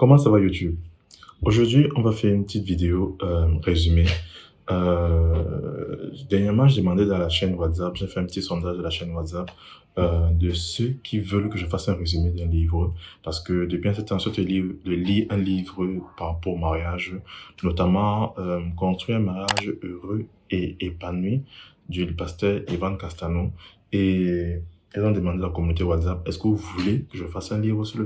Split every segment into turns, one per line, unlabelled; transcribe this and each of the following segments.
Comment ça va YouTube? Aujourd'hui, on va faire une petite vidéo résumé. Dernièrement, je demandais dans la chaîne WhatsApp, j'ai fait un petit sondage de la chaîne WhatsApp de ceux qui veulent que je fasse un résumé d'un livre. Parce que depuis un certain temps, je lis un livre par rapport au mariage, notamment Construire un mariage heureux et épanoui du pasteur Ivan Castano. Et ils ont demandé à la communauté WhatsApp, est-ce que vous voulez que je fasse un livre sur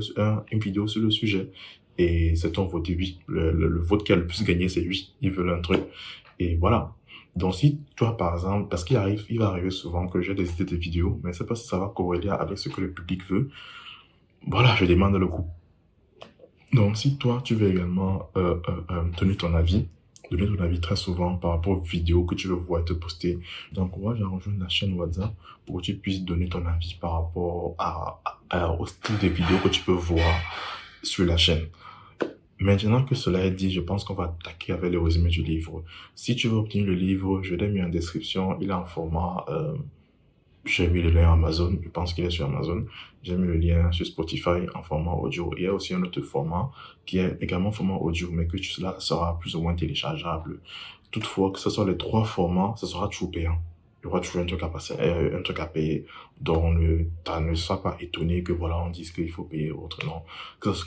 une vidéo sur le sujet? Et c'est un vote oui. Le vote qui a le plus gagné, c'est oui. Ils veulent un truc. Et voilà. Donc, si toi, par exemple, parce il va arriver souvent que j'ai des idées de vidéos, mais je ne sais pas si ça va corréler avec ce que le public veut. Voilà, je demande le coup. Donc, si toi, tu veux également donner ton avis très souvent par rapport aux vidéos que tu veux voir être postées, donc, moi, j'ai rejoint la chaîne WhatsApp pour que tu puisses donner ton avis par rapport au style de vidéo que tu peux voir sur la chaîne. Maintenant que cela est dit, je pense qu'on va attaquer avec le résumé du livre. Si tu veux obtenir le livre, je l'ai mis en description. Il est en format, j'ai mis le lien Amazon, je pense qu'il est sur Amazon. J'ai mis le lien sur Spotify en format audio. Il y a aussi un autre format qui est également format audio, mais que cela sera plus ou moins téléchargeable. Toutefois, que ce soit les trois formats, ce sera toujours payant. Il y aura toujours un truc à payer. Donc, ne sois pas étonné que voilà, on dise qu'il faut payer autrement.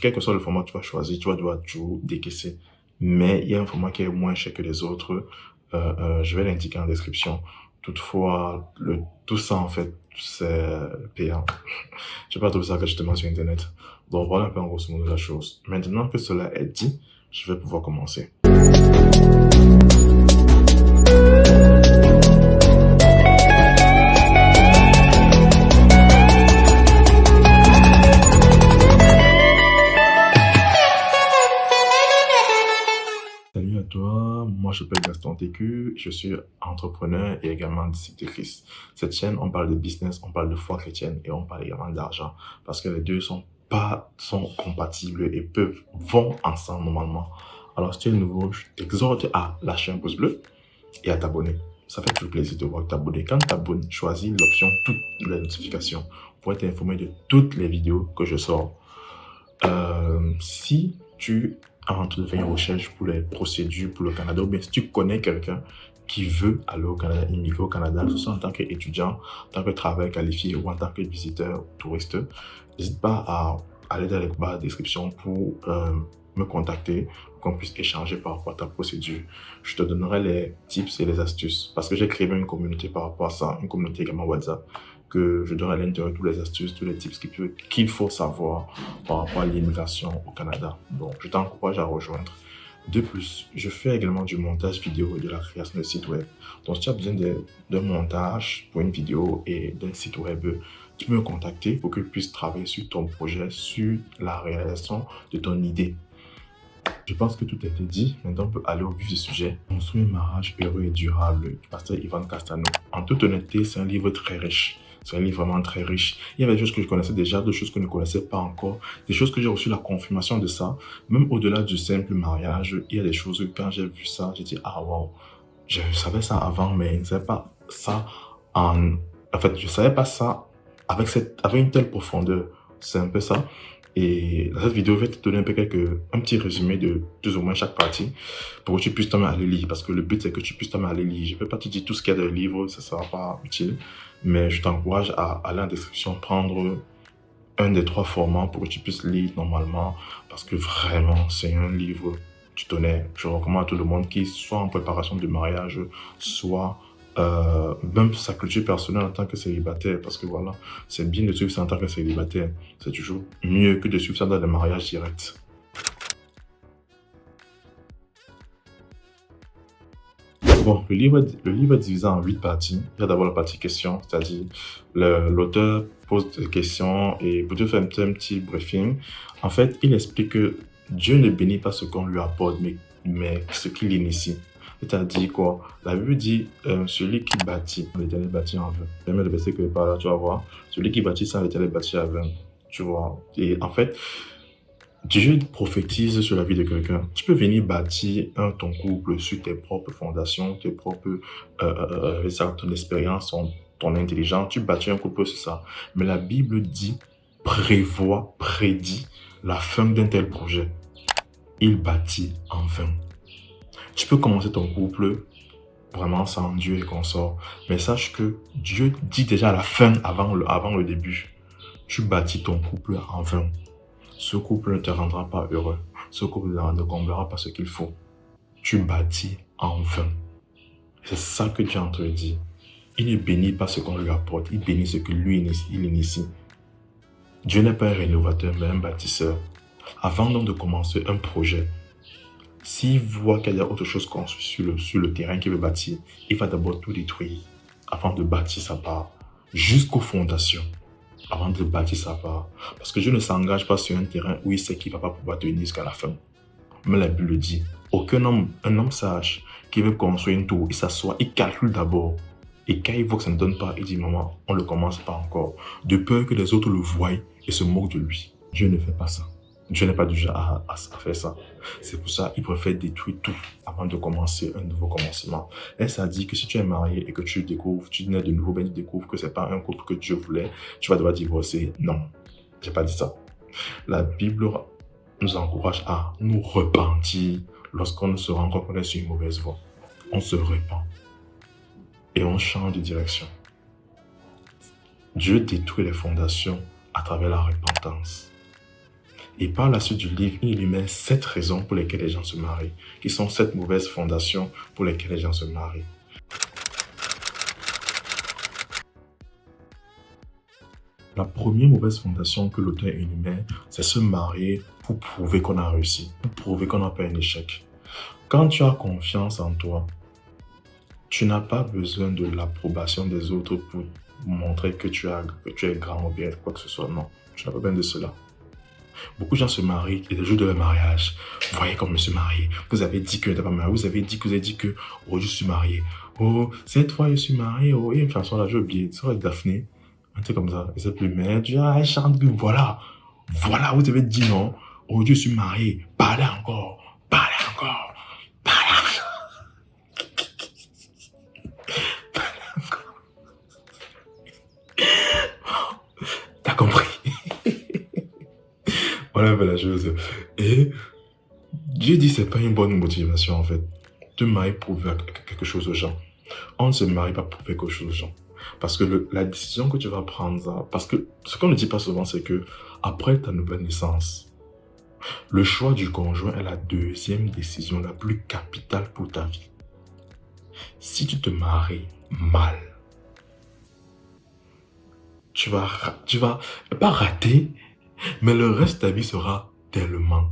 Quel que soit le format que tu vas choisir, tu vas devoir toujours décaisser. Mais il y a un format qui est moins cher que les autres. Je vais l'indiquer en description. Toutefois, tout ça, en fait, c'est payant. Je n'ai pas trouvé ça gratuitement sur Internet. Donc, voilà un peu en grosso modo la chose. Maintenant que cela est dit, je vais pouvoir commencer. Salut à toi, moi je m'appelle Gaston Técu, je suis entrepreneur et également disciplitrice. Cette chaîne, on parle de business, on parle de foi chrétienne et on parle également d'argent parce que les deux sont compatibles et vont ensemble normalement. Alors si tu es nouveau, je t'exhorte à lâcher un pouce bleu et à t'abonner. Ça fait toujours plaisir de voir t'abonner. Quand tu t'abonnes, choisis l'option toutes les notifications pour être informé de toutes les vidéos que je sors. Si tu en train de faire une recherche pour les procédures pour le Canada, ou bien si tu connais quelqu'un qui veut aller au Canada, immigrer au Canada, que ce soit en tant qu'étudiant, en tant que travailleur qualifié ou en tant que visiteur, touriste, n'hésite pas à aller dans les barres de description pour me contacter, pour qu'on puisse échanger par rapport à ta procédure. Je te donnerai les tips et les astuces parce que j'ai créé une communauté par rapport à ça, une communauté également WhatsApp, que je donne à l'intérieur tous les astuces, tous les tips qu'il faut savoir par rapport à l'immigration au Canada. Donc, je t'encourage à rejoindre. De plus, je fais également du montage vidéo et de la création de sites web. Donc, si tu as besoin d'un montage pour une vidéo et d'un site web, tu peux me contacter pour que je puisse travailler sur ton projet, sur la réalisation de ton idée. Je pense que tout a été dit. Maintenant, on peut aller au vif du sujet. Construire un mariage heureux et durable du pasteur Ivan Castano. En toute honnêteté, c'est un livre très riche. C'est un livre vraiment très riche. Il y avait des choses que je connaissais déjà, d'autres choses que je ne connaissais pas encore. Des choses que j'ai reçu la confirmation de ça. Même au-delà du simple mariage, il y a des choses que quand j'ai vu ça, j'ai dit, ah wow, je savais ça avant, mais je ne savais pas ça En fait, je ne savais pas ça avec une telle profondeur. C'est un peu ça. Et dans cette vidéo, je vais te donner un petit résumé de plus ou moins chaque partie pour que tu puisses toi-même aller lire. Parce que le but, c'est que tu puisses toi-même aller lire. Je ne vais pas te dire tout ce qu'il y a dans le livre, ça ne sera pas utile. Mais je t'encourage à aller en description, prendre un des trois formats pour que tu puisses lire normalement. Parce que vraiment, c'est un livre, tu connais, je recommande à tout le monde qui soit en préparation de mariage, soit même sa culture personnelle en tant que célibataire, parce que voilà, c'est bien de suivre ça en tant que célibataire, c'est toujours mieux que de suivre ça dans le mariage direct. Bon, le livre est divisé en 8 parties. Il y a d'abord la partie question, c'est-à-dire l'auteur pose des questions et pour te faire un petit briefing, en fait, il explique que Dieu ne bénit pas ce qu'on lui apporte, mais ce qu'il initie. C'est-à-dire quoi? La Bible dit celui qui bâtit, l'Éternel bâtit en vain. Même le verset que par là, tu vas voir. Celui qui bâtit sans l'Éternel bâtit en vain. Tu vois. Et en fait, Dieu prophétise sur la vie de quelqu'un. Tu peux venir bâtir ton couple sur tes propres fondations, tes propres, ton expérience, ton intelligence. Tu bâtis un couple sur ça. Mais la Bible dit, prédit la fin d'un tel projet. il bâtit en vain. Tu peux commencer ton couple vraiment sans Dieu et consort, mais sache que Dieu dit déjà la fin avant le début. Tu bâtis ton couple en vain. Ce couple ne te rendra pas heureux. Ce couple ne comblera pas ce qu'il faut. Tu bâtis en vain. C'est ça que Dieu est en train de dire. Il ne bénit pas ce qu'on lui apporte, il bénit ce que lui il initie. Dieu n'est pas un rénovateur, mais un bâtisseur. Avant donc de commencer un projet, s'il voit qu'il y a autre chose construit sur le terrain qu'il veut bâtir, il va d'abord tout détruire avant de bâtir sa part, jusqu'aux fondations, avant de bâtir sa part. Parce que Dieu ne s'engage pas sur un terrain où il sait qu'il ne va pas pouvoir tenir jusqu'à la fin. Mais la Bible le dit, aucun homme, un homme sage qui veut construire une tour, il s'assoit, il calcule d'abord. Et quand il voit que ça ne donne pas, il dit, maman, on ne le commence pas encore. De peur que les autres le voient et se moquent de lui. Dieu ne fait pas ça. Dieu n'est pas du genre à faire ça. C'est pour ça qu'il préfère détruire tout avant de commencer un nouveau commencement. Et ça dit que si tu es marié et que tu découvres, tu nais de nouveau, ben tu découvres que ce n'est pas un couple que Dieu voulait, tu vas devoir divorcer. Non, je n'ai pas dit ça. La Bible nous encourage à nous repentir lorsqu'on se rend compte qu'on est sur une mauvaise voie. On se repent et on change de direction. Dieu détruit les fondations à travers la repentance. Et par la suite du livre, il lui met 7 raisons pour lesquelles les gens se marient, qui sont 7 mauvaises fondations pour lesquelles les gens se marient. La première mauvaise fondation que l'auteur énumère, c'est se marier pour prouver qu'on a réussi, pour prouver qu'on n'a pas un échec. Quand tu as confiance en toi, tu n'as pas besoin de l'approbation des autres pour montrer que tu es grand ou bien quoi que ce soit. Non, tu n'as pas besoin de cela. Beaucoup de gens se marient et le jour de leur mariage, vous voyez comme je suis marié. Vous avez dit que vous n'êtes pas marié. Vous avez dit que oh, je suis marié. Oh, cette fois je suis marié. Oh, il y a une chanson là, j'ai oublié. C'est avec Daphné. Un truc comme ça. Et c'est plus mais tu elle chante que voilà. Voilà, vous avez dit non. Oh, je suis marié. Parlez encore. Parlez encore. Parlez encore. Parlez encore. T'as compris? Voilà un peu la chose. Et Dieu dit que ce n'est pas une bonne motivation en fait. Te marier pour prouver quelque chose aux gens. On ne se marie pas pour prouver quelque chose aux gens. Parce que la décision que tu vas prendre, parce que ce qu'on ne dit pas souvent, c'est que après ta nouvelle naissance, le choix du conjoint est la deuxième décision la plus capitale pour ta vie. Si tu te maries mal, tu vas pas rater, mais le reste de ta vie sera tellement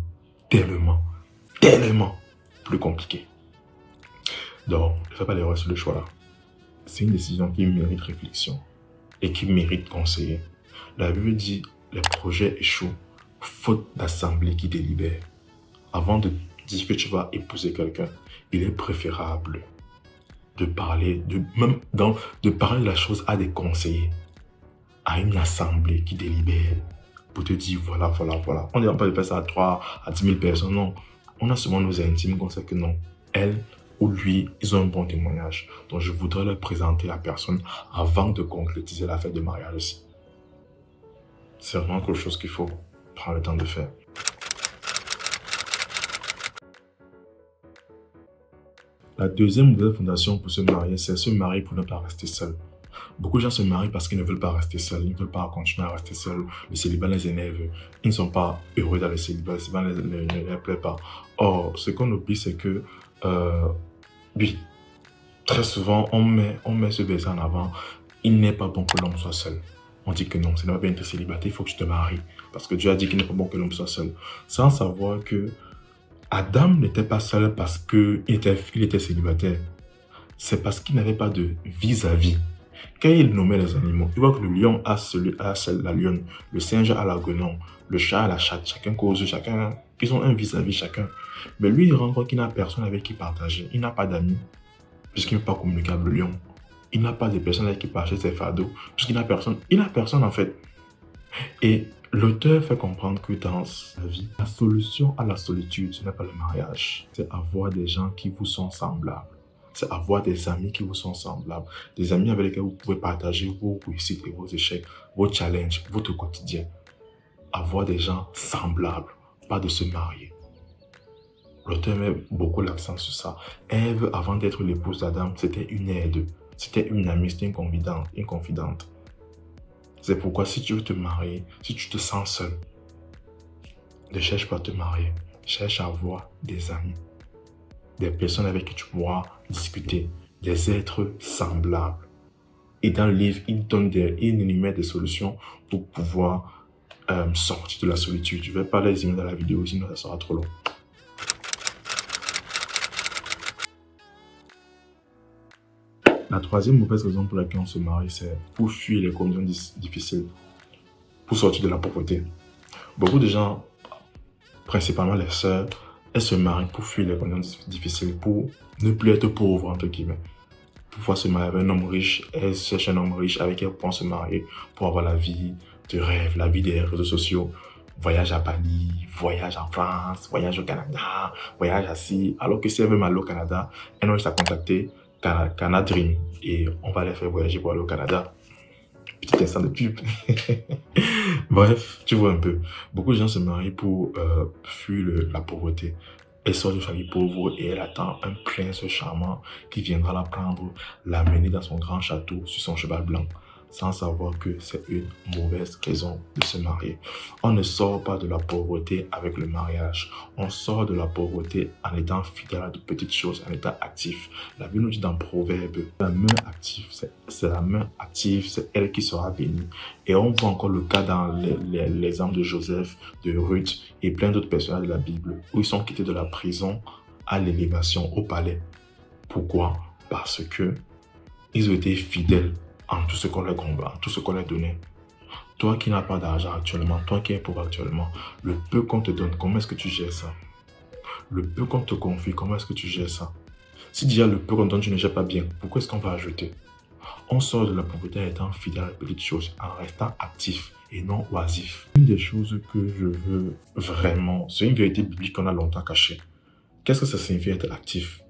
plus compliqué. Donc, ne fais pas l'erreur sur le choix là. C'est une décision qui mérite réflexion et qui mérite conseiller. La Bible dit, les projets échouent, faute d'assemblée qui délibère. Avant de dire que tu vas épouser quelqu'un, il est préférable de parler, de parler de la chose à des conseillers, à une assemblée qui délibère, pour te dire voilà. On ne va pas faire ça à 3, à 10 000 personnes, non. On a souvent nos intimes qu'on sait que non. Elle ou lui, ils ont un bon témoignage. Donc je voudrais leur présenter la personne avant de concrétiser la fête de mariage aussi. C'est vraiment quelque chose qu'il faut prendre le temps de faire. La deuxième mauvaise fondation pour se marier, c'est se marier pour ne pas rester seul. Beaucoup de gens se marient parce qu'ils ne veulent pas rester seuls, ils ne veulent pas continuer à rester seuls. Le célibat les énerve, ils ne sont pas heureux dans le célibat ne les plaît pas. Or, ce qu'on oublie, c'est que, oui, très souvent, on met ce verset en avant. Il n'est pas bon que l'homme soit seul. On dit que non, ce n'est pas bien d'être célibataire, il faut que tu te maries. Parce que Dieu a dit qu'il n'est pas bon que l'homme soit seul. Sans savoir que Adam n'était pas seul parce qu'il était célibataire. C'est parce qu'il n'avait pas de vis-à-vis. Quand il nommait les animaux, il voit que le lion a la lionne, le singe a la guenon, le chat a la chatte, chacun cause, ils ont un vis-à-vis chacun. Mais lui, il rend compte qu'il n'a personne avec qui partager. Il n'a pas d'amis, puisqu'il ne peut pas communiquer avec le lion. Il n'a pas de personne avec qui partager ses fardeaux, puisqu'il n'a personne. Il n'a personne en fait. Et l'auteur fait comprendre que dans sa vie, la solution à la solitude, ce n'est pas le mariage. C'est avoir des gens qui vous sont semblables. C'est avoir des amis qui vous sont semblables. Des amis avec lesquels vous pouvez partager vos réussites et vos échecs, vos challenges, votre quotidien. Avoir des gens semblables, pas de se marier. L'auteur met beaucoup l'accent sur ça. Ève, avant d'être l'épouse d'Adam, c'était une aide. C'était une amie, c'était une confidente. Une confidente. C'est pourquoi si tu veux te marier, si tu te sens seul, ne cherche pas à te marier. Cherche à avoir des amis. Des personnes avec qui tu pourras discuter. Des êtres semblables. Et dans le livre, il énumère des solutions pour pouvoir sortir de la solitude. Je ne vais pas les énumérer dans la vidéo, sinon ça sera trop long. La troisième mauvaise raison pour laquelle on se marie, c'est pour fuir les conditions difficiles, pour sortir de la pauvreté. Beaucoup de gens, principalement les sœurs, elles se marient pour fuir les conditions difficiles, pour ne plus être pauvres, entre guillemets. Pour pouvoir se marier avec un homme riche, elles cherchent un homme riche avec qui elles pourront se marier pour avoir la vie de rêve, la vie des réseaux sociaux. Voyage à Bali, voyage en France, voyage au Canada, voyage assis. Alors que si elles veulent aller au Canada, elles ont juste à contacter Canada Dream et on va les faire voyager pour aller au Canada. Petit instant de pub. Bref, tu vois un peu. Beaucoup de gens se marient pour fuir la pauvreté. Elle sort d'une famille pauvre et elle attend un prince charmant qui viendra la prendre, l'amener dans son grand château sur son cheval blanc, sans savoir que c'est une mauvaise raison de se marier. On ne sort pas de la pauvreté avec le mariage. On sort de la pauvreté en étant fidèle à de petites choses, en étant actif. La Bible nous dit dans Proverbe, la main active, c'est la main active, c'est elle qui sera bénie. Et on voit encore le cas dans l'exemple de Joseph, de Ruth et plein d'autres personnages de la Bible, où ils sont quittés de la prison à l'élévation au palais. Pourquoi? Parce que ils ont été fidèles en tout ce qu'on leur convainc, en tout ce qu'on leur donnait. Toi qui n'as pas d'argent actuellement, toi qui es pauvre actuellement, le peu qu'on te donne, comment est-ce que tu gères ça? Le peu qu'on te confie, comment est-ce que tu gères ça? Si déjà le peu qu'on te donne, tu ne gères pas bien, pourquoi est-ce qu'on va ajouter? On sort de la pauvreté en étant fidèle à la petite chose, en restant actif et non oisif. Une des choses que je veux vraiment, c'est une vérité biblique qu'on a longtemps cachée. Qu'est-ce que ça signifie être actif?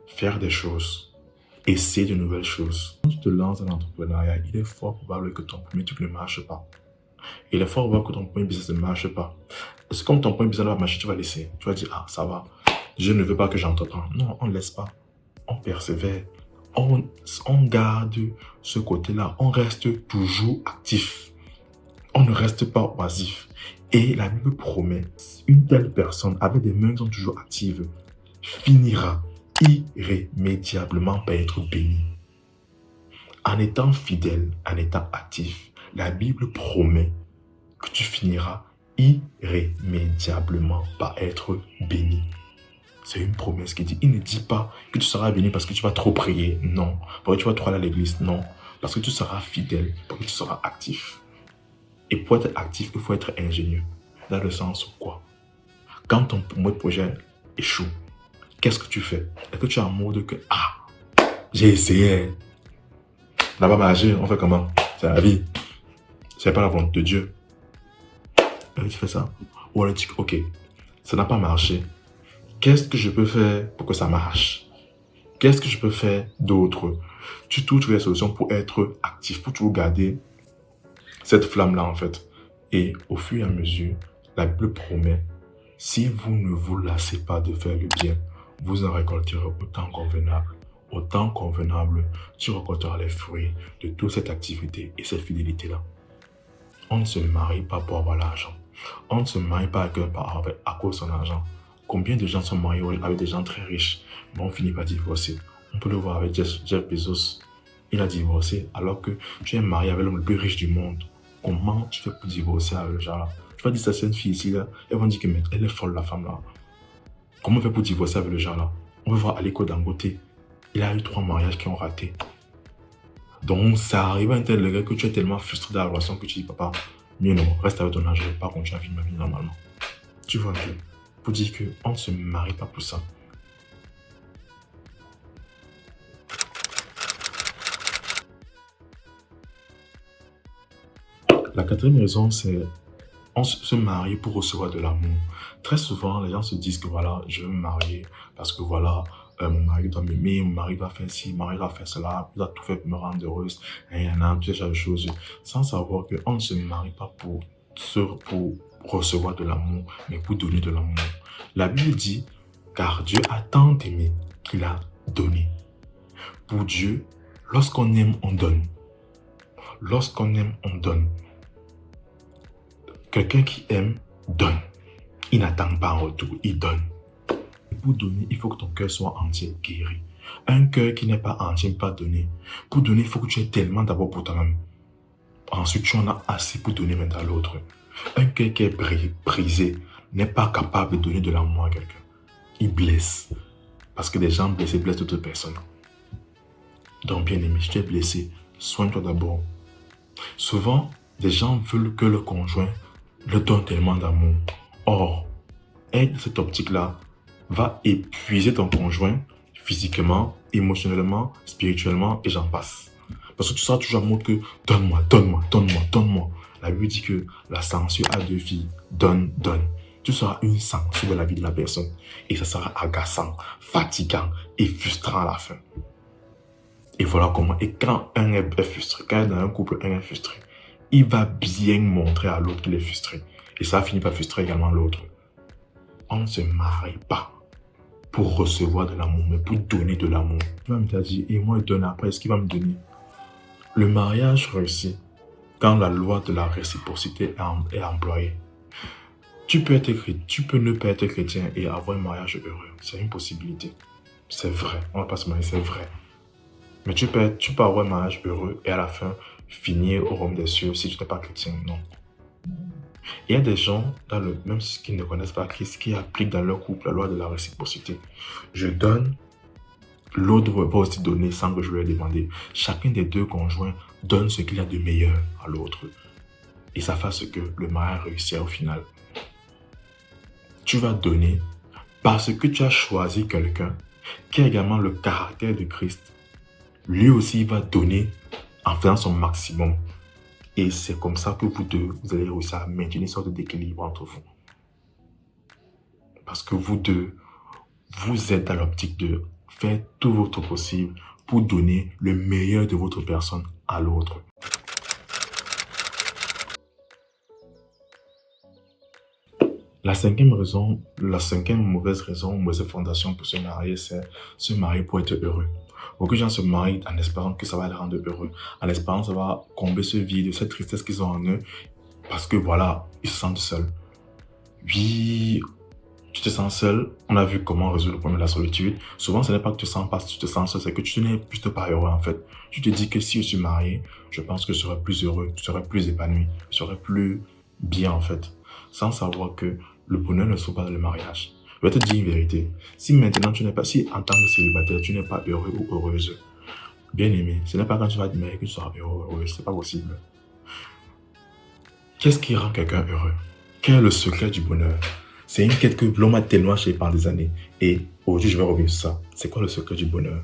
Faire des choses. Essayer de nouvelles choses. Quand tu te lances dans l'entrepreneuriat, il est fort probable que ton premier truc ne marche pas. Il est fort probable que ton premier business ne marche pas. Parce que comme ton premier business va marcher, tu vas laisser. Tu vas dire, ah, ça va. Je ne veux pas que j'entreprenne. Non, on ne laisse pas. On persévère. On garde ce côté-là. On reste toujours actif. On ne reste pas oisif. Et la Bible promet, une telle personne avec des mains qui sont toujours actives finira irrémédiablement par être béni. En étant fidèle, en étant actif, la Bible promet que tu finiras irrémédiablement par être béni. C'est une promesse qui dit, il ne dit pas que tu seras béni parce que tu vas trop prier, non. Parce que tu vas trop aller à l'église, non. Parce que tu seras fidèle, parce que tu seras actif. Et pour être actif, il faut être ingénieux. Dans le sens où quoi? Quand ton projet échoue, qu'est-ce que tu fais? Est-ce que tu es en mode que, ah, j'ai essayé, ça n'a pas marché, on fait comment? C'est la vie. C'est pas la volonté de Dieu. Et tu fais ça. Ou alors tu dis, ok, ça n'a pas marché. Qu'est-ce que je peux faire pour que ça marche? Qu'est-ce que je peux faire d'autre? Tu trouves des solutions pour être actif, pour toujours garder cette flamme-là en fait. Et au fur et à mesure, la Bible promet, si vous ne vous lassez pas de faire le bien, vous en récolterez autant convenable. Autant convenable, tu récolteras les fruits de toute cette activité et cette fidélité-là. On ne se marie pas pour avoir l'argent. On ne se marie pas à cause de son argent. Combien de gens sont mariés avec des gens très riches, mais on finit par divorcer? On peut le voir avec Jeff Bezos. Il a divorcé alors que tu es marié avec l'homme le plus riche du monde. Comment tu fais pour divorcer avec le genre là? Tu vas dire ça, c'est une fille ici là. Elles vont dire que elle est folle la femme là. Comment on fait pour divorcer avec le genre là? On va voir Aliko Dangote. Il a eu 3 mariages qui ont raté. Donc ça arrive à un tel degré que tu es tellement frustré de la relation que tu dis papa, mieux non, reste avec ton argent, je ne vais pas continuer à vivre ma vie normalement. Tu vois un peu? Pour dire qu'on ne se marie pas pour ça. La quatrième raison, c'est on se marie pour recevoir de l'amour. Très souvent, les gens se disent que voilà, je veux me marier parce que voilà, mon mari doit m'aimer, mon mari doit faire ci, mon mari doit faire cela, il doit tout faire pour me rendre heureuse, et il y en a toutes ces choses, sans savoir qu'on ne se marie pas pour recevoir de l'amour, mais pour donner de l'amour. La Bible dit, Car Dieu a tant aimé qu'il a donné. Pour Dieu, lorsqu'on aime, on donne. Lorsqu'on aime, on donne. Quelqu'un qui aime, donne. Il n'attend pas en retour, il donne. Et pour donner, il faut que ton cœur soit entier, guéri. Un cœur qui n'est pas entier, pas donné. Pour donner, il faut que tu aies tellement d'abord pour toi-même. Ensuite, tu en as assez pour donner maintenant à l'autre. Un cœur qui est brisé n'est pas capable de donner de l'amour à quelqu'un. Il blesse. Parce que des gens blessés blessent d'autres personnes. Donc, bien aimé, si tu es blessé, soigne-toi d'abord. Souvent, des gens veulent que le conjoint leur donne tellement d'amour. Or, être dans cette optique-là va épuiser ton conjoint physiquement, émotionnellement, spirituellement et j'en passe. Parce que tu seras toujours en mode que donne-moi, donne-moi, donne-moi, donne-moi. La Bible dit que la censure a deux filles. Donne, donne. Tu seras une censure de la vie de la personne. Et ça sera agaçant, fatigant et frustrant à la fin. Et voilà comment. Et quand un est frustré, quand dans un couple, un est frustré, il va bien montrer à l'autre qu'il est frustré. Et ça finit par frustrer également l'autre. On ne se marie pas pour recevoir de l'amour, mais pour donner de l'amour. Il va me dire, et moi, je donne après, est-ce qu'il va me donner? Le mariage réussit quand la loi de la réciprocité est employée. Tu peux ne pas être chrétien et avoir un mariage heureux. C'est une possibilité. C'est vrai. On va pas se marier, c'est vrai. Mais tu peux avoir un mariage heureux et à la fin, finir au royaume des cieux si tu n'es pas chrétien. Non. Il y a des gens, même ceux qui ne connaissent pas Christ, qui appliquent dans leur couple la loi de la réciprocité. Je donne, l'autre va aussi donner sans que je lui ai demandé. Chacun des deux conjoints donne ce qu'il a de meilleur à l'autre. Et ça fait ce que le mariage réussit au final. Tu vas donner parce que tu as choisi quelqu'un qui a également le caractère de Christ. Lui aussi va donner en faisant son maximum. Et c'est comme ça que vous deux, vous allez réussir à maintenir une sorte d'équilibre entre vous. Parce que vous deux, vous êtes dans l'optique de faire tout votre possible pour donner le meilleur de votre personne à l'autre. La cinquième mauvaise raison, mauvaise fondation pour se marier, c'est se marier pour être heureux. Beaucoup de gens se marient en espérant que ça va les rendre heureux, en espérant que ça va combler ce vide, cette tristesse qu'ils ont en eux, parce que voilà, ils se sentent seuls. Oui, tu te sens seul, on a vu comment résoudre le problème de la solitude. Souvent, ce n'est pas que tu te sens seul, c'est que tu n'es juste pas heureux en fait. Tu te dis que si je suis marié, je pense que je serai plus heureux, je serai plus épanoui, je serai plus bien en fait. Sans savoir que le bonheur ne se trouve pas dans le mariage. Je vais te dire une vérité. Si maintenant si en tant que célibataire, tu n'es pas heureux ou heureuse, bien aimé, ce n'est pas quand tu vas te marier que tu seras heureux ou heureuse, c'est pas possible. Qu'est-ce qui rend quelqu'un heureux? Quel est le secret du bonheur? C'est une quête que l'homme a tellement cherché pendant des années. Et aujourd'hui, je vais revenir sur ça. C'est quoi le secret du bonheur?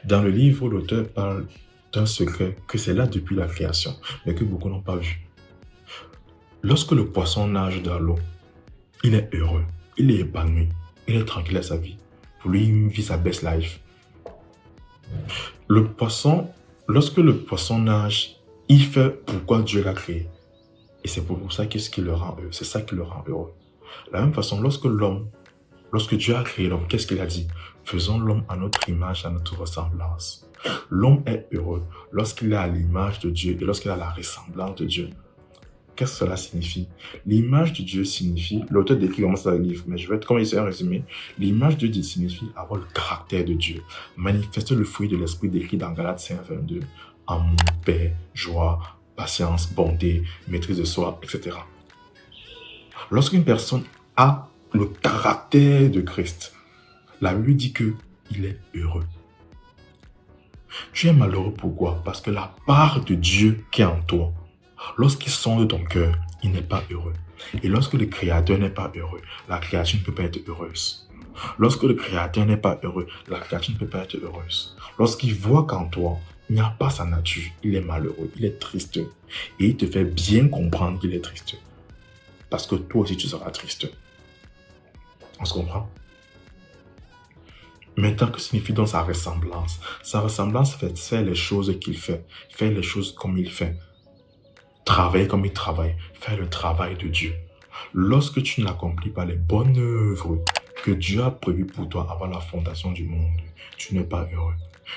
Dans le livre, l'auteur parle d'un secret que c'est là depuis la création, mais que beaucoup n'ont pas vu. Lorsque le poisson nage dans l'eau, il est heureux, il est épanoui, il est tranquille à sa vie. Pour lui, il vit sa best life. Lorsque le poisson nage, il fait pourquoi Dieu l'a créé. Et c'est pour ça qu'est-ce qui le rend heureux. C'est ça qui le rend heureux. De la même façon, lorsque Dieu a créé l'homme, qu'est-ce qu'il a dit? Faisons l'homme à notre image, à notre ressemblance. L'homme est heureux lorsqu'il est à l'image de Dieu et lorsqu'il a la ressemblance de Dieu. Qu'est-ce que cela signifie? L'image de Dieu signifie, l'auteur décrit comment ça dans le livre, mais je vais comme essayer un résumé. L'image de Dieu signifie avoir le caractère de Dieu, manifester le fruit de l'esprit décrit dans Galates 5:22, amour, paix, joie, patience, bonté, maîtrise de soi, etc. Lorsqu'une personne a le caractère de Christ, la Bible dit qu'il est heureux. Tu es malheureux pourquoi? Parce que la part de Dieu qui est en toi, lorsqu'il sonde ton cœur, il n'est pas heureux. Et lorsque le Créateur n'est pas heureux, la créature ne peut pas être heureuse. Lorsque le Créateur n'est pas heureux, la créature ne peut pas être heureuse. Lorsqu'il voit qu'en toi, il n'y a pas sa nature, il est malheureux, il est triste. Et il te fait bien comprendre qu'il est triste. Parce que toi aussi, tu seras triste. On se comprend? Maintenant, que signifie donc sa ressemblance? Sa ressemblance, c'est faire les choses qu'il fait, faire les choses comme il fait. Travailler comme il travaille, faire le travail de Dieu. Lorsque tu n'accomplis pas les bonnes œuvres que Dieu a prévu pour toi avant la fondation du monde, tu n'es pas heureux.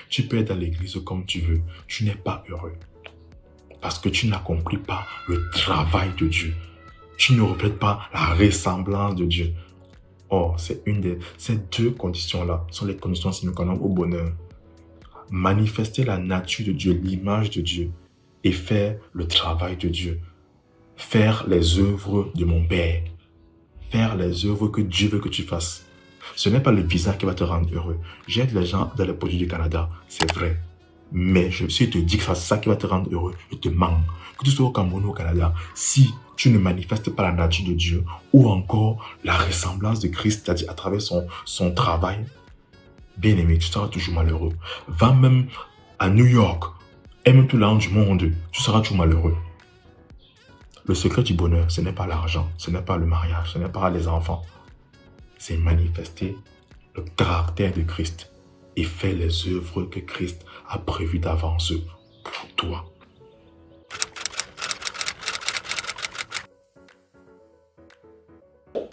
Tu peux être à l'église comme tu veux, tu n'es pas heureux. Parce que tu n'accomplis pas le travail de Dieu. Tu ne reflètes pas la ressemblance de Dieu. Or, ces deux conditions-là sont les conditions sine qua non au bonheur. Manifester la nature de Dieu, l'image de Dieu, et faire le travail de Dieu. Faire les œuvres de mon Père. Faire les œuvres que Dieu veut que tu fasses. Ce n'est pas le visa qui va te rendre heureux. J'aide les gens dans les produits du Canada, c'est vrai. Mais si je te dis que c'est ça qui va te rendre heureux, je te mens. Que tu sois au Cameroun ou au Canada, si tu ne manifestes pas la nature de Dieu ou encore la ressemblance de Christ, c'est-à-dire à travers son travail, bien aimé, tu seras toujours malheureux. Va même à New York, aime tout l'an du monde, tu seras toujours malheureux. Le secret du bonheur, ce n'est pas l'argent, ce n'est pas le mariage, ce n'est pas les enfants. C'est manifester le caractère de Christ et faire les œuvres que Christ a prévues d'avance pour toi.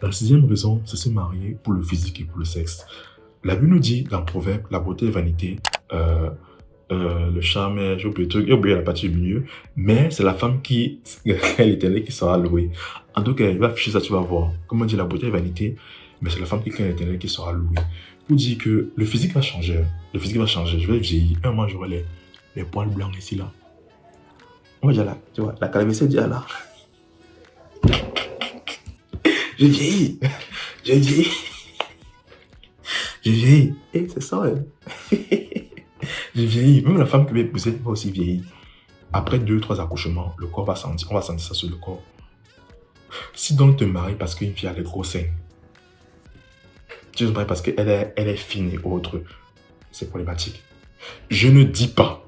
La sixième raison, c'est se marier pour le physique et pour le sexe. La Bible nous dit dans Proverbe, la beauté est vanité, le charme est, j'ai oublié la partie du milieu, mais c'est la femme qui est l'éternel qui sera louée. En tout cas, il va afficher ça, tu vas voir. Comme on dit, la beauté est vanité, mais c'est la femme qui craint l'éternel qui sera louée. Pour dire que le physique va changer. Le physique va changer. Je vais vieillir. Un mois, j'aurai les poils blancs ici, là. On va dire là, tu vois, la calvitie est déjà là. Je vieillis. Je vieillis. Je vieillis. Et c'est ça, hein. Je vieillis. Même la femme qui va épouser va aussi vieillir. Après 2-3 accouchements, le corps va sentir. On va sentir ça sur le corps. Si donc te maries parce qu'une fille a les gros seins, tu te maries parce qu'elle est fine et autre, c'est problématique. Je ne dis pas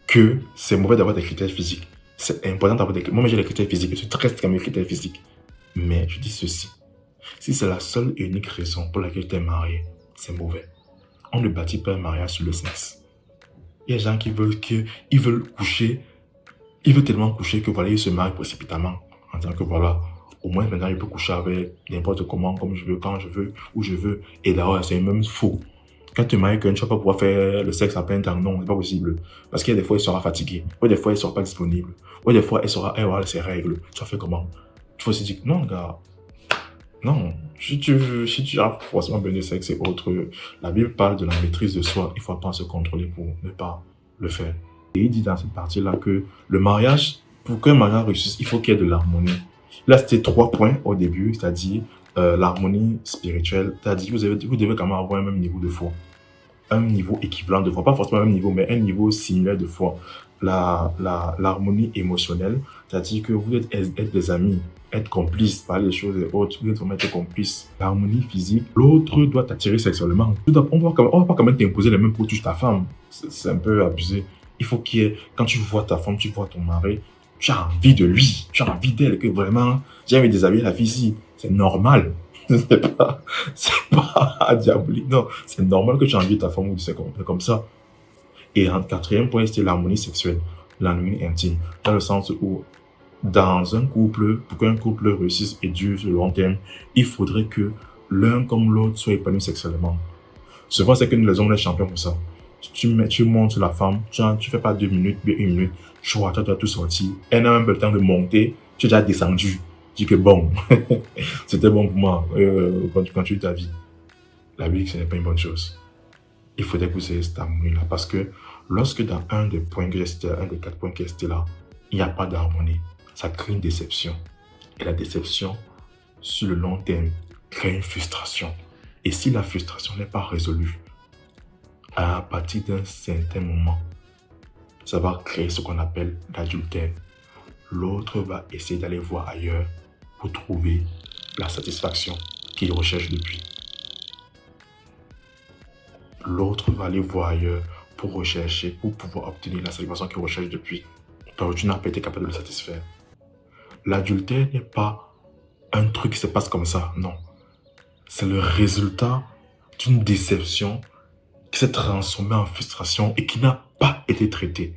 que c'est mauvais d'avoir des critères physiques. C'est important d'avoir des critères. Moi, j'ai des critères physiques. Je suis très strict avec mes critères physiques. Mais je dis ceci. Si c'est la seule et unique raison pour laquelle tu es marié, c'est mauvais. On ne bâtit pas un mariage sur le sexe. Il y a des gens qui veulent coucher. Ils veulent tellement coucher que voilà, ils se marient précipitamment. En disant que voilà, au moins maintenant, il peut coucher avec n'importe comment, comme je veux, quand je veux, où je veux. Et d'ailleurs, c'est même faux. Quand tu maries quelqu'un, tu ne vas pas pouvoir faire le sexe à plein temps. Non, c'est pas possible. Parce qu'il y a des fois, il sera fatigué. Ou des fois, il ne sera pas disponible. Ou des fois, elle aura ses règles. Tu vas faire comment? Tu vas se dire, non, gars. Non. Si tu as forcément besoin de sexe et autres, la Bible parle de la maîtrise de soi. Il faut apprendre à se contrôler pour ne pas le faire. Et il dit dans cette partie-là que le mariage, pour qu'un mariage réussisse, il faut qu'il y ait de l'harmonie. Là, c'était 3 points au début, c'est-à-dire l'harmonie spirituelle, c'est-à-dire vous devez quand même avoir un même niveau de foi, un niveau équivalent de foi, pas forcément un même niveau, mais un niveau similaire de foi. L'harmonie émotionnelle, c'est-à-dire que vous êtes des amis, être complices, parler des choses et autres, vous êtes vraiment être complices. L'harmonie physique, l'autre doit t'attirer sexuellement. On va pas quand même t'imposer les mêmes pour toucher ta femme, c'est un peu abusé. Il faut qu'il y ait, quand tu vois ta femme, tu vois ton mari, tu as envie de lui, tu as envie d'elle, que vraiment, j'ai envie de déshabiller la fille ici. C'est normal. C'est pas diabolique, non. C'est normal que tu as envie de ta femme ou c'est comme ça. Et en 4e point, c'était l'harmonie sexuelle, l'harmonie intime. Dans le sens où, dans un couple, pour qu'un couple réussisse et dure sur le long terme, il faudrait que l'un comme l'autre soit épanoui sexuellement. Souvent, c'est que nous les hommes, les champions pour ça. Tu montes la femme, tu fais pas 2 minutes, bien 1 minute, tu vois, tu as tout sorti. Elle n'a même pas le temps de monter, tu es déjà descendu. Tu dis que bon, c'était bon pour moi quand tu as ta vie. La vie, ce n'est pas une bonne chose. Il faudrait que vous ayez cette harmonie-là. Parce que lorsque dans un des points que j'ai cité, un des 4 points qui est cité là, il n'y a pas d'harmonie, ça crée une déception. Et la déception, sur le long terme, crée une frustration. Et si la frustration n'est pas résolue, à partir d'un certain moment, ça va créer ce qu'on appelle l'adultère. L'autre va essayer d'aller voir ailleurs pour trouver la satisfaction qu'il recherche depuis. L'autre va aller voir ailleurs pour rechercher, pour pouvoir obtenir la satisfaction qu'il recherche depuis. Parce que tu n'as pas été capable de le satisfaire. L'adultère n'est pas un truc qui se passe comme ça, non. C'est le résultat d'une déception qui s'est transformée en frustration et qui n'a pas été traitée.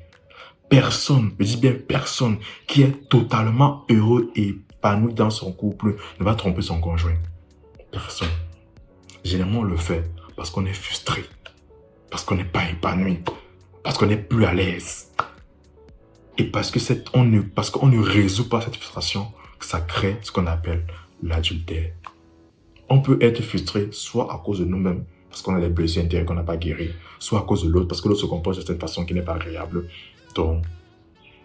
Personne, je dis bien personne, qui est totalement heureux et épanoui dans son couple ne va tromper son conjoint. Personne. Généralement, on le fait parce qu'on est frustré, parce qu'on n'est pas épanoui, parce qu'on n'est plus à l'aise. Et parce qu'on ne résout pas cette frustration, ça crée ce qu'on appelle l'adultère. On peut être frustré soit à cause de nous-mêmes, parce qu'on a des blessures intérieures qu'on n'a pas guéries, soit à cause de l'autre, parce que l'autre se comporte de cette façon qui n'est pas agréable. Donc,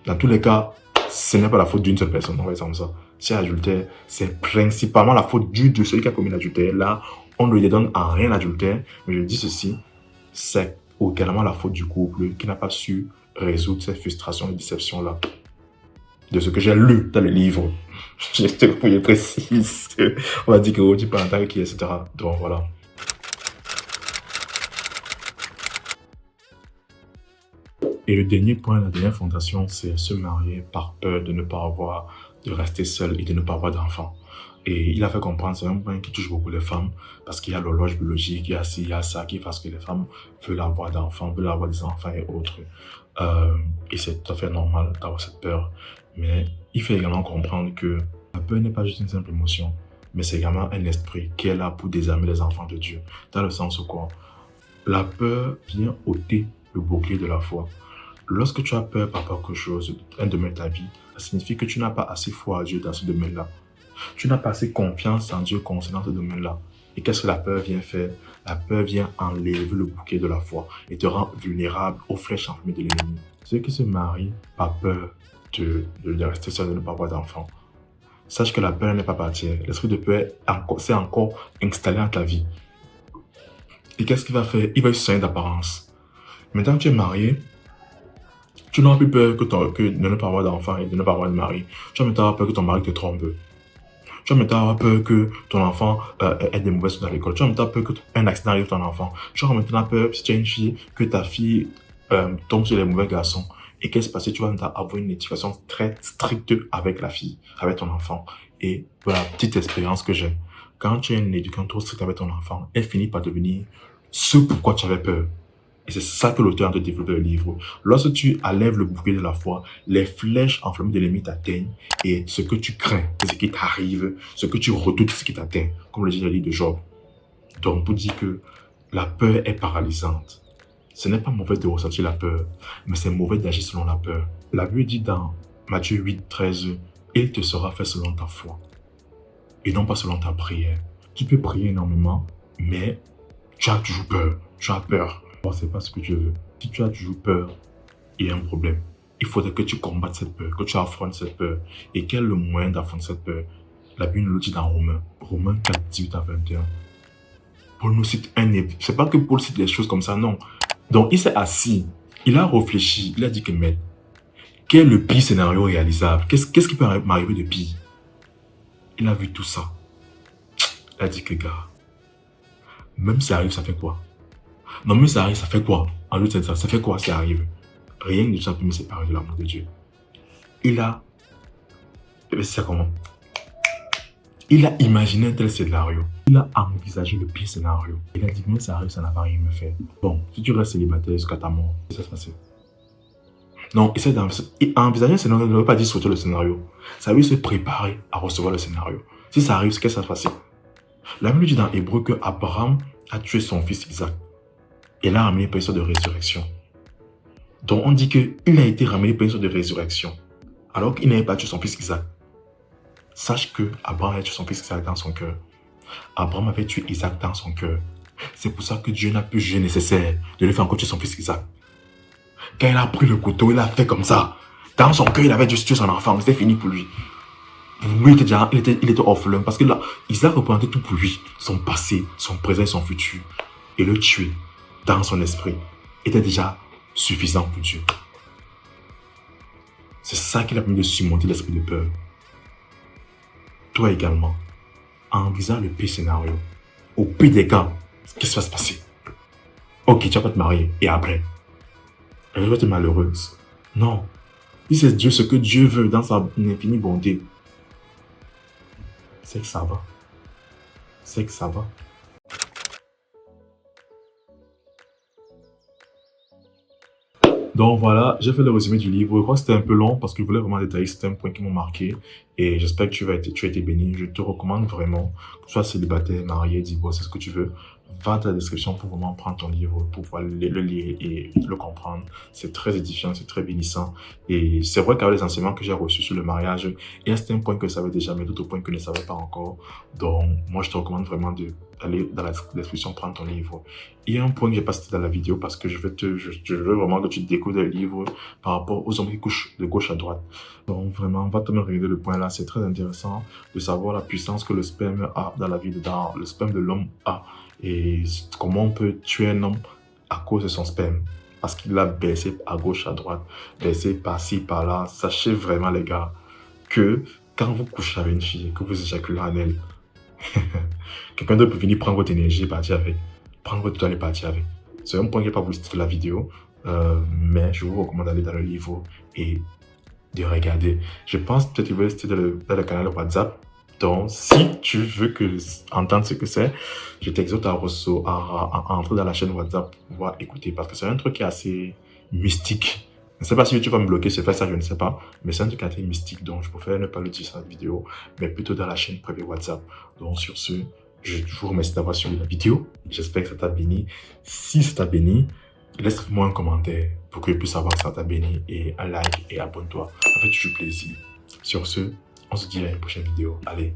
dans tous les cas, ce n'est pas la faute d'une seule personne, on va dire comme ça. Si l'adultère, c'est principalement la faute de celui qui a commis l'adultère. Là, on ne lui donne en rien l'adultère, mais je dis ceci, c'est également la faute du couple qui n'a pas su résoudre ces frustrations et déceptions-là. De ce que j'ai lu dans le livre. Je te précise. On va dire que tu parles en tant que qui, etc. Donc voilà. Et le dernier point, la dernière fondation, c'est se marier par peur de ne pas avoir, de rester seul et de ne pas avoir d'enfants. Et il a fait comprendre, c'est un point qui touche beaucoup les femmes, parce qu'il y a l'horloge biologique, il y a ci, il y a ça, qui fasse que les femmes veulent avoir d'enfants, veulent avoir des enfants et autres. Et c'est tout à fait normal d'avoir cette peur. Mais il faut également comprendre que la peur n'est pas juste une simple émotion, mais c'est également un esprit qui est là pour désarmer les enfants de Dieu. Dans le sens où quoi? La peur vient ôter le bouclier de la foi. Lorsque tu as peur par quelque chose, un domaine de ta vie, ça signifie que tu n'as pas assez foi à Dieu dans ce domaine-là. Tu n'as pas assez confiance en Dieu concernant ce domaine-là. Et qu'est-ce que la peur vient faire? La peur vient enlever le bouquet de la foi et te rend vulnérable aux flèches enflammées de l'ennemi. Ceux qui se marient par peur de rester seul, de ne pas avoir d'enfant, sache que la peur n'est pas partie. L'esprit de peur s'est encore installé dans ta vie. Et qu'est-ce qu'il va faire? Il va se soigner d'apparence. Maintenant que tu es marié, tu n'auras plus peur que de ne pas avoir d'enfant et de ne pas avoir de mari. Tu vas maintenant avoir peur que ton mari te trompe. Tu vas maintenant avoir peur que ton enfant ait des mauvaises choses à l'école. Tu vas maintenant avoir peur qu'un accident arrive à ton enfant. Tu vas maintenant avoir peur, si tu as une fille, que ta fille tombe sur les mauvais garçons. Et qu'est-ce qui se passe? Tu vas maintenant avoir une éducation très stricte avec la fille, avec ton enfant. Et voilà, petite expérience que j'ai. Quand tu as une éducation trop stricte avec ton enfant, elle finit par devenir ce pourquoi tu avais peur. Et c'est ça que l'auteur a de développer le livre. Lorsque tu enlèves le bouclier de la foi, les flèches enflammées de l'ennemi t'atteignent et ce que tu crains, c'est ce qui t'arrive, ce que tu redoutes, c'est ce qui t'atteint, comme le dit le livre de Job. Donc, pour dire que la peur est paralysante. Ce n'est pas mauvais de ressentir la peur, mais c'est mauvais d'agir selon la peur. La Bible dit dans Matthieu 8, 13, « Il te sera fait selon ta foi et non pas selon ta prière. » Tu peux prier énormément, mais tu as toujours peur. Tu as peur. Bon, c'est pas ce que tu veux. Si tu as toujours peur, il y a un problème. Il faudrait que tu combattes cette peur, que tu affrontes cette peur. Et quel est le moyen d'affronter cette peur? La Bible nous le dit dans Romains 4, 18 à 21. Paul nous cite un exemple. C'est pas que Paul cite les choses comme ça, non. Donc, il s'est assis, il a réfléchi, il a dit que, mais, quel est le pire scénario réalisable? Qu'est-ce qui peut m'arriver de pire? Il a vu tout ça. Il a dit que, gars, même si ça arrive, ça fait quoi? Non, mais ça arrive, ça fait quoi? En d'autres termes, ça fait quoi si ça arrive? Rien ne peut me séparer de l'amour de Dieu. Il a... C'est comment? Il a imaginé un tel scénario. Il a envisagé le pire scénario. Il a dit, mais ça arrive, ça n'a pas rien me faire. Bon, si tu restes célibataire jusqu'à ta mort, qu'est-ce qui va se passer? Non, envisager un scénario ne veut pas dire sauter le scénario. Ça veut se préparer à recevoir le scénario. Si ça arrive, qu'est-ce qui va se passer? La Bible dit dans Hébreu que Abraham a tué son fils Isaac. Et l'a ramené par une sorte de résurrection. Donc on dit qu'il a été ramené par une sorte de résurrection. Alors qu'il n'avait pas tué son fils Isaac. Sache que Abraham avait tué son fils Isaac dans son cœur. Abraham avait tué Isaac dans son cœur. C'est pour ça que Dieu n'a plus jugé nécessaire de lui faire encore tuer son fils Isaac. Quand il a pris le couteau, il a fait comme ça. Dans son cœur, il avait juste tué son enfant. C'était fini pour lui. Lui, il était orphelin. Parce que là, Isaac représentait tout pour lui. Son passé, son présent et son futur. Et le tuer dans son esprit était déjà suffisant pour Dieu. C'est ça qui a permis de surmonter l'esprit de peur. Toi également, envisage le pire scénario. Au pire des cas, qu'est-ce qui va se passer? Ok, tu vas pas te marier. Et après? Elle va être malheureuse. Non. Si c'est Dieu, ce que Dieu veut dans sa infinie bonté, c'est que ça va. C'est que ça va. Donc voilà, j'ai fait le résumé du livre. Je crois que c'était un peu long parce que je voulais vraiment détailler certains points qui m'ont marqué. Et j'espère que tu as été béni. Je te recommande vraiment, que tu sois célibataire, marié, divorcé, ce que tu veux. Va dans la description pour vraiment prendre ton livre, pour pouvoir le lire et le comprendre. C'est très édifiant, c'est très bénissant. Et c'est vrai qu'avec les enseignements que j'ai reçus sur le mariage, il y a certains points que je savais déjà, mais d'autres points que je ne savais pas encore. Donc, moi, je te recommande vraiment d'aller dans la description, prendre ton livre. Il y a un point que j'ai pas cité dans la vidéo parce que je veux vraiment que tu découvres le livre par rapport aux hommes qui couchent de gauche à droite. Donc, vraiment, va te me regarder le point là. C'est très intéressant de savoir la puissance que le sperme a dans la vie, dans le sperme de l'homme a. Et comment on peut tuer un homme à cause de son sperme. Parce qu'il l'a baissé à gauche, à droite, baissé par-ci, par-là. Sachez vraiment, les gars, que quand vous couchez avec une fille, que vous éjaculez en elle, quelqu'un d'autre peut venir prendre votre énergie et partir avec. Prendre votre toile et partir avec. C'est un point que je n'ai pas voulu citer la vidéo, mais je vous recommande d'aller dans le livre et de regarder. Je pense peut-être qu'il va rester dans le canal WhatsApp. Donc, si tu veux entendre ce que c'est, je t'exhorte à entrer dans la chaîne WhatsApp pour pouvoir écouter. Parce que c'est un truc qui est assez mystique. Je ne sais pas si tu vas me bloquer sur faire ça, je ne sais pas. Mais c'est un truc assez mystique. Donc, je préfère ne pas le dire sur cette vidéo, mais plutôt dans la chaîne privée WhatsApp. Donc, sur ce, je vous remercie d'avoir suivi la vidéo. J'espère que ça t'a béni. Si ça t'a béni, laisse-moi un commentaire pour que je puisse savoir que ça t'a béni, et un like et abonne-toi. Ça fait toujours plaisir. Sur ce, on se dit à une prochaine vidéo. Allez.